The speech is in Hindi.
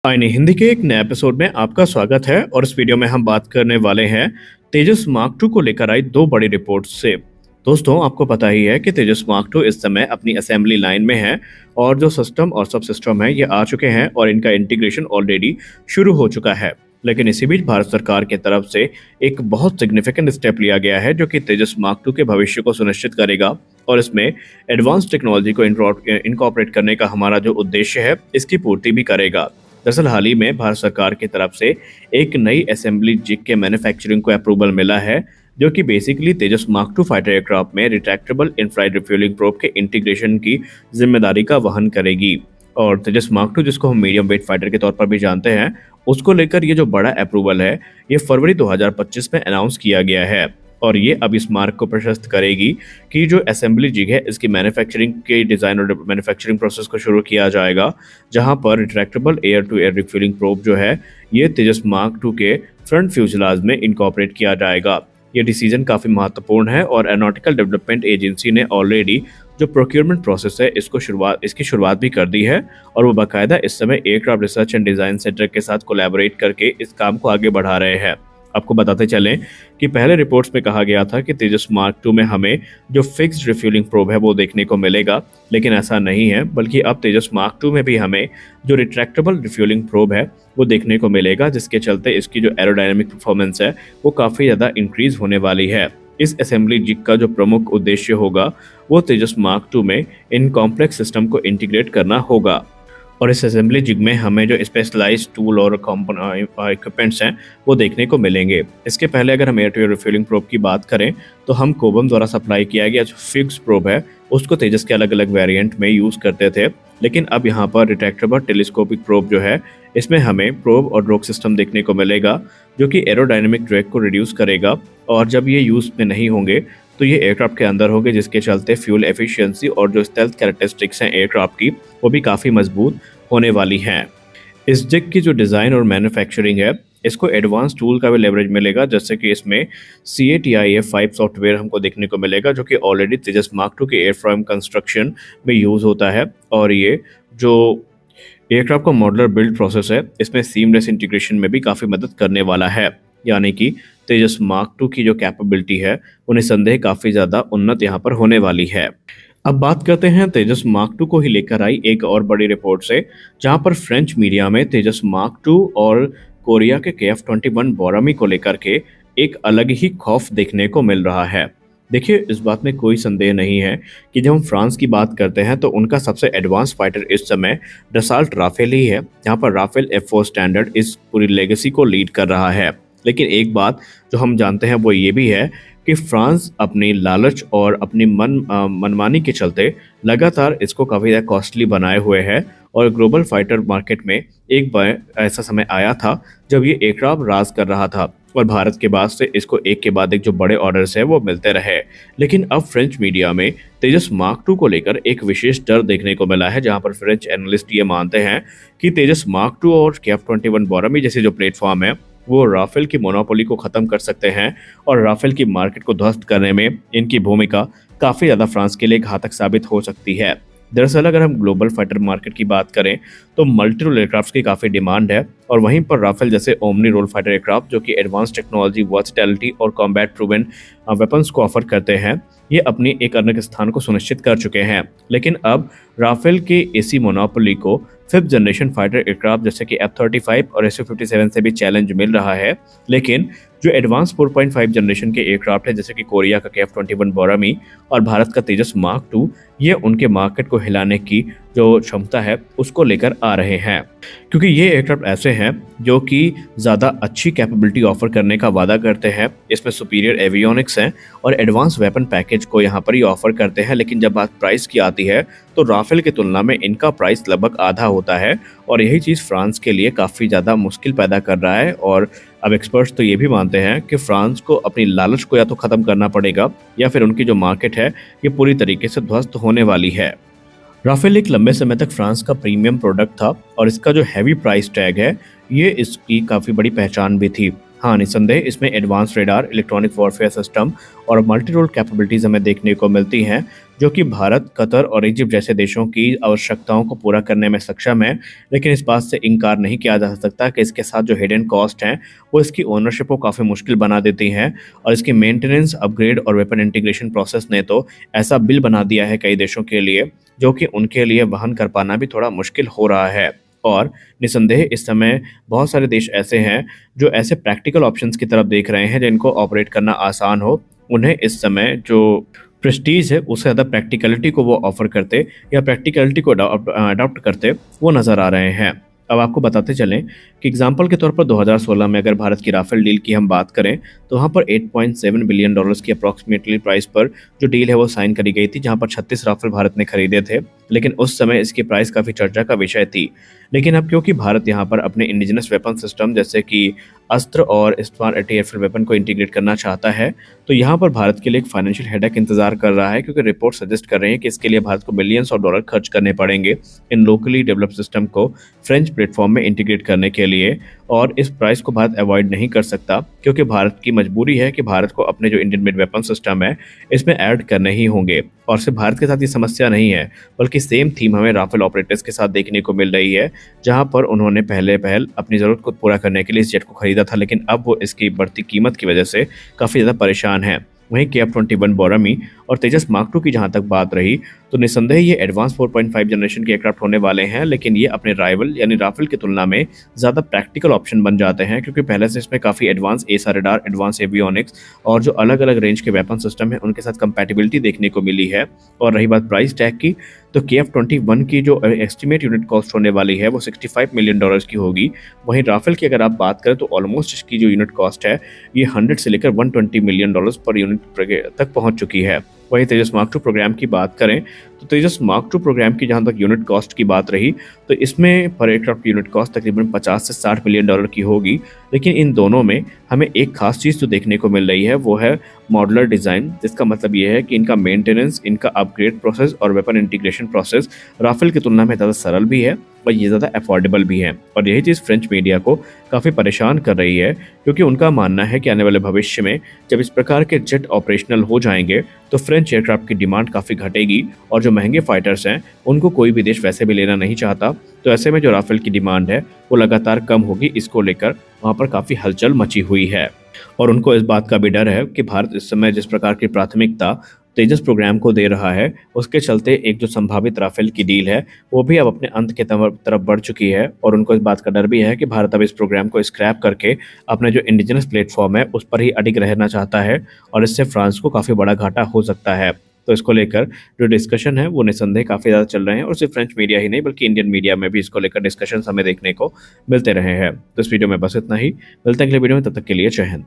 आईनी हिंदी के एक नए एपिसोड में आपका स्वागत है और इस वीडियो में हम बात करने वाले हैं तेजस मार्क टू को लेकर आई दो बड़ी रिपोर्ट्स से। दोस्तों, आपको पता ही है कि तेजस मार्क टू इस समय अपनी असेंबली लाइन में है और जो सिस्टम और सब सिस्टम है ये आ चुके हैं और इनका इंटीग्रेशन ऑलरेडी शुरू हो चुका है। लेकिन इसी बीच भारत सरकार की तरफ से एक बहुत सिग्निफिकेंट स्टेप लिया गया है जो कि तेजस मार्क टू के भविष्य को सुनिश्चित करेगा और इसमें एडवांस टेक्नोलॉजी को इनकॉर्पोरेट करने का हमारा जो उद्देश्य है इसकी पूर्ति भी करेगा। दरअसल हाल ही में भारत सरकार की तरफ से एक नई असेंबली जिग के मैन्युफैक्चरिंग को अप्रूवल मिला है जो कि basically Tejas mark to fighter aircraft में रिट्रैक्टेबल इनफ्रारेड रिफ्यूलिंग प्रोब के इंटीग्रेशन की जिम्मेदारी का वहन करेगी। और तेजस मार्क टू, जिसको हम मीडियम वेट फाइटर के तौर पर भी जानते हैं, उसको लेकर ये जो बड़ा अप्रूवल है ये फरवरी 2025 में अनाउंस किया गया है और ये अब इस मार्ग को प्रशस्त करेगी कि जो असेंबली जिग है इसकी मैन्युफैक्चरिंग के डिज़ाइन और मैन्युफैक्चरिंग प्रोसेस को शुरू किया जाएगा, जहां पर retractable air to air refuelling probe जो है ये तेजस मार्क टू के फ्रंट फ्यूजलाज में इनकॉर्पोरेट किया जाएगा। ये डिसीजन काफ़ी महत्वपूर्ण है और एरोनॉटिकल डेवलपमेंट एजेंसी ने ऑलरेडी जो प्रोक्योरमेंट प्रोसेस है इसकी शुरुआत भी कर दी है और वो बाकायदा इस समय aircraft research and design centre के साथ कोलैबोरेट करके इस काम को आगे बढ़ा रहे हैं। आपको बताते चलें कि पहले रिपोर्ट्स में कहा गया था कि तेजस मार्क टू में हमें जो फिक्स्ड रिफ्यूलिंग प्रोब है वो देखने को मिलेगा, लेकिन ऐसा नहीं है, बल्कि अब तेजस मार्क टू में भी हमें जो रिट्रैक्टेबल रिफ्यूलिंग प्रोब है वो देखने को मिलेगा, जिसके चलते इसकी जो एरोडायनामिक परफॉर्मेंस है वो काफ़ी ज़्यादा इंक्रीज होने वाली है। इस असेंबली जिग का जो प्रमुख उद्देश्य होगा वो तेजस मार्क टू में इन कॉम्प्लेक्स सिस्टम को इंटीग्रेट करना होगा और इस असेंबली जिग में हमें जो स्पेशलाइज्ड टूल और इक्विपमेंट्स हैं वो देखने को मिलेंगे। इसके पहले अगर हम air to air refuelling probe की बात करें तो हम कोबम द्वारा सप्लाई किया गया जो फिक्स प्रोब है उसको तेजस के अलग अलग वेरिएंट में यूज़ करते थे, लेकिन अब यहाँ पर रिट्रैक्टेबल टेलीस्कोपिक प्रोब जो है इसमें हमें प्रोब और ड्रॉग सिस्टम देखने को मिलेगा जो कि एरोडायनेमिक ड्रैग को रिड्यूस करेगा और जब ये यूज़ में नहीं होंगे तो ये एयरक्राफ्ट के अंदर होंगे, जिसके चलते फ्यूल एफिशिएंसी और जो स्टेल्थ कैरेक्टरिस्टिक्स हैं एयरक्राफ्ट की वो भी काफ़ी मजबूत होने वाली हैं। इस जिग की जो डिज़ाइन और मैन्युफैक्चरिंग है इसको एडवांस टूल का भी लेवरेज मिलेगा, जैसे कि इसमें CATIA-5 सॉफ्टवेयर हमको देखने को मिलेगा जो कि ऑलरेडी तेजस मार्क टू के एयरफ्रेम कंस्ट्रक्शन में यूज़ होता है और ये जो एयरक्राफ्ट का मॉडुलर बिल्ड प्रोसेस है इसमें सीमलेस इंटीग्रेशन में भी काफ़ी मदद करने वाला है। यानी कि तेजस मार्क टू की जो कैपेबिलिटी है वो निसंदेह काफ़ी ज़्यादा उन्नत यहाँ पर होने वाली है। अब बात करते हैं तेजस मार्क टू को ही लेकर आई एक और बड़ी रिपोर्ट से, जहां पर फ्रेंच मीडिया में तेजस मार्क टू और कोरिया के KF-21 बोरामी को लेकर के एक अलग ही खौफ देखने को मिल रहा है। देखिए, इस बात में कोई संदेह नहीं है कि जब हम फ्रांस की बात करते हैं तो उनका सबसे एडवांस फाइटर इस समय डसाल्ट राफेल ही है, जहाँ पर राफेल F4 स्टैंडर्ड इस पूरी लेगेसी को लीड कर रहा है। लेकिन एक बात जो हम जानते हैं वो ये भी है कि फ्रांस अपनी लालच और अपनी मनमानी के चलते लगातार इसको काफ़ी ज़्यादा कॉस्टली बनाए हुए है और ग्लोबल फाइटर मार्केट में एक बार ऐसा समय आया था जब ये एयरक्राफ्ट राज कर रहा था और भारत के बाद से इसको एक के बाद एक जो बड़े ऑर्डर्स है वो मिलते रहे। लेकिन अब फ्रेंच मीडिया में तेजस मार्क टू को लेकर एक विशेष डर देखने को मिला है, जहां पर फ्रेंच एनालिस्ट ये मानते हैं कि तेजस मार्क टू और KF-21 बोरामी जैसे जो प्लेटफॉर्म है वो राफेल की मोनोपोली को ख़त्म कर सकते हैं और राफेल की मार्केट को ध्वस्त करने में इनकी भूमिका काफ़ी ज़्यादा फ्रांस के लिए घातक साबित हो सकती है। दरअसल अगर हम ग्लोबल फाइटर मार्केट की बात करें तो मल्टी रोल एयरक्राफ्ट की काफ़ी डिमांड है और वहीं पर राफेल जैसे ओमनी रोल फाइटर एयरक्राफ्ट जो कि एडवांस टेक्नोलॉजी, वर्सटैलिटी और कॉम्बैट प्रूवन वेपन्स को ऑफर करते हैं, ये अपनी एक अलग स्थान को सुनिश्चित कर चुके हैं। लेकिन अब राफेल के इसी मोनोपोली को 5th जनरेशन फाइटर एयरक्राफ्ट जैसे कि F-35 और Su-57 से भी चैलेंज मिल रहा है। लेकिन जो एडवांस 4.5 जनरेशन के एयरक्राफ्ट है जैसे कि कोरिया का KF-21 बोरामी और भारत का तेजस मार्क टू, ये उनके मार्केट को हिलाने की जो क्षमता है उसको लेकर आ रहे हैं, क्योंकि ये एयरक्राफ्ट ऐसे हैं जो कि ज़्यादा अच्छी कैपेबिलिटी ऑफर करने का वादा करते हैं। इसमें सुपीरियर एवियोनिक्स हैं और एडवांस वेपन पैकेज को यहाँ पर ही ऑफर करते हैं। लेकिन जब बात प्राइस की आती है तो राफेल की तुलना में इनका प्राइस लगभग आधा होता है और यही चीज़ फ्रांस के लिए काफ़ी ज़्यादा मुश्किल पैदा कर रहा है। और अब एक्सपर्ट्स तो ये भी मानते हैं कि फ्रांस को अपनी लालच को या तो ख़त्म करना पड़ेगा या फिर उनकी जो मार्केट है ये पूरी तरीके से ध्वस्त होने वाली है। राफेल एक लंबे समय तक फ्रांस का प्रीमियम प्रोडक्ट था और इसका जो हैवी प्राइस टैग है ये इसकी काफ़ी बड़ी पहचान भी थी। हाँ, निसंदेह इसमें advance radar, electronic warfare system और मल्टी रोल कैपेबिलिटीज़ हमें देखने को मिलती हैं जो कि भारत, कतर और इजिप्ट जैसे देशों की आवश्यकताओं को पूरा करने में सक्षम है। लेकिन इस बात से इनकार नहीं किया जा सकता कि इसके साथ जो हिडन कॉस्ट हैं, वो इसकी ओनरशिप को काफ़ी मुश्किल बना देती हैं और इसकी मेंटेनेंस, अपग्रेड और वेपन इंटीग्रेशन प्रोसेस ने तो ऐसा बिल बना दिया है कई देशों के लिए, जो कि उनके लिए वहन कर पाना भी थोड़ा मुश्किल हो रहा है। और निसंदेह इस समय बहुत सारे देश ऐसे हैं जो ऐसे प्रैक्टिकल ऑप्शंस की तरफ देख रहे हैं जिनको ऑपरेट करना आसान हो। उन्हें इस समय जो प्रेस्टीज है उससे ज़्यादा प्रैक्टिकलिटी को वो ऑफर करते या प्रैक्टिकलिटी को अडॉप्ट करते वो नज़र आ रहे हैं। अब आपको बताते चलें कि एग्जाम्पल के तौर पर 2016 में अगर भारत की राफेल डील की हम बात करें तो वहाँ पर 8.7 बिलियन डॉलर्स की अप्रॉक्सीमेटली प्राइस पर जो डील है वो साइन करी गई थी, जहाँ पर 36 राफेल भारत ने खरीदे थे। लेकिन उस समय इसकी प्राइस काफ़ी चर्चा का विषय थी। लेकिन अब क्योंकि भारत यहाँ पर अपने इंडिजिनस वेपन सिस्टम जैसे कि अस्त्र और स्मार्ट एंटी एयरफील्ड वेपन को इंटीग्रेट करना चाहता है, तो यहाँ पर भारत के लिए एक फाइनेंशियल हेडेक इंतजार कर रहा है, क्योंकि रिपोर्ट सजेस्ट कर रहे हैं कि इसके लिए भारत को बिलियंस ऑफ डॉलर खर्च करने पड़ेंगे इन लोकली डेवलप्ड सिस्टम को फ्रेंच प्लेटफॉर्म में इंटीग्रेट करने के लिए। और इस प्राइस को भारत अवॉइड नहीं कर सकता, क्योंकि भारत की मजबूरी है कि भारत को अपने जो इंडियन मेड वेपन सिस्टम है इसमें ऐड करने ही होंगे। और सिर्फ भारत के साथ ये समस्या नहीं है, बल्कि सेम थीम हमें राफेल ऑपरेटर्स के साथ देखने को मिल रही है, जहां पर उन्होंने पहल अपनी ज़रूरत को पूरा करने के लिए इस जेट को खरीदा था, लेकिन अब वो इसकी बढ़ती कीमत की वजह से काफ़ी ज़्यादा परेशान है। वहीं KF-21 बोरामी और तेजस मार्क टू की जहां तक बात रही, तो निसंदेह ये एडवांस 4.5 जनरेशन के एयरक्राफ्ट होने वाले हैं, लेकिन ये अपने राइवल यानी राफेल की तुलना में ज़्यादा प्रैक्टिकल ऑप्शन बन जाते हैं, क्योंकि पहले से इसमें काफ़ी एडवांस एसा रडार, एडवांस एवियोनिक्स और जो अलग अलग रेंज के वेपन सिस्टम है उनके साथ कंपैटिबिलिटी देखने को मिली है। और रही बात प्राइस टैग की, तो KF-21 की जो एस्टिमेट यूनिट कॉस्ट होने वाली है वो 65 मिलियन डॉलर्स की होगी। वहीं राफेल की अगर आप बात करें तो ऑलमोस्ट इसकी जो यूनिट कॉस्ट है ये 100 से लेकर 120 मिलियन डॉलर्स पर यूनिट तक पहुंच चुकी है। वहीं तेजस मार्क टू प्रोग्राम की बात करें तो तेजस मार्क टू प्रोग्राम की जहां तक यूनिट कॉस्ट की बात रही, तो इसमें पर एयरक्राफ्ट की यूनिट कॉस्ट तकरीबन 50 से 60 मिलियन डॉलर की होगी। लेकिन इन दोनों में हमें एक खास चीज़ जो देखने को मिल रही है वो है मॉडुलर डिज़ाइन, जिसका मतलब ये है कि इनका मेंटेनेंस, इनका अपग्रेड प्रोसेस और वेपन इंटीग्रेशन प्रोसेस राफेल की तुलना में ज़्यादा सरल भी है और ये ज़्यादा अफोर्डेबल भी है। और यही चीज़ फ्रेंच मीडिया को काफ़ी परेशान कर रही है, क्योंकि उनका मानना है कि आने वाले भविष्य में जब इस प्रकार के जेट ऑपरेशनल हो जाएंगे तो फ्रेंच एयरक्राफ्ट की डिमांड काफ़ी घटेगी और जो महंगे फाइटर्स हैं उनको कोई भी देश वैसे भी लेना नहीं चाहता। तो ऐसे में जो राफेल की डिमांड है वो लगातार कम होगी, इसको लेकर वहाँ पर काफ़ी हलचल मची हुई है। और उनको इस बात का भी डर है कि भारत इस समय जिस प्रकार की प्राथमिकता तेजस प्रोग्राम को दे रहा है, उसके चलते एक जो संभावित राफेल की डील है वो भी अब अपने अंत के तरफ बढ़ चुकी है। और उनको इस बात का डर भी है कि भारत अब इस प्रोग्राम को स्क्रैप करके अपने जो इंडिजिनस प्लेटफॉर्म है उस पर ही अडिग रहना चाहता है और इससे फ्रांस को काफ़ी बड़ा घाटा हो सकता है। तो इसको लेकर जो डिस्कशन है वो निसंदेह काफ़ी ज़्यादा चल रहे हैं और सिर्फ फ्रेंच मीडिया ही नहीं बल्कि इंडियन मीडिया में भी इसको लेकर डिस्कशन हमें देखने को मिलते रहे हैं। तो इस वीडियो में बस इतना ही, मिलते हैं अगले वीडियो में, तब तक के लिए जय हिंद।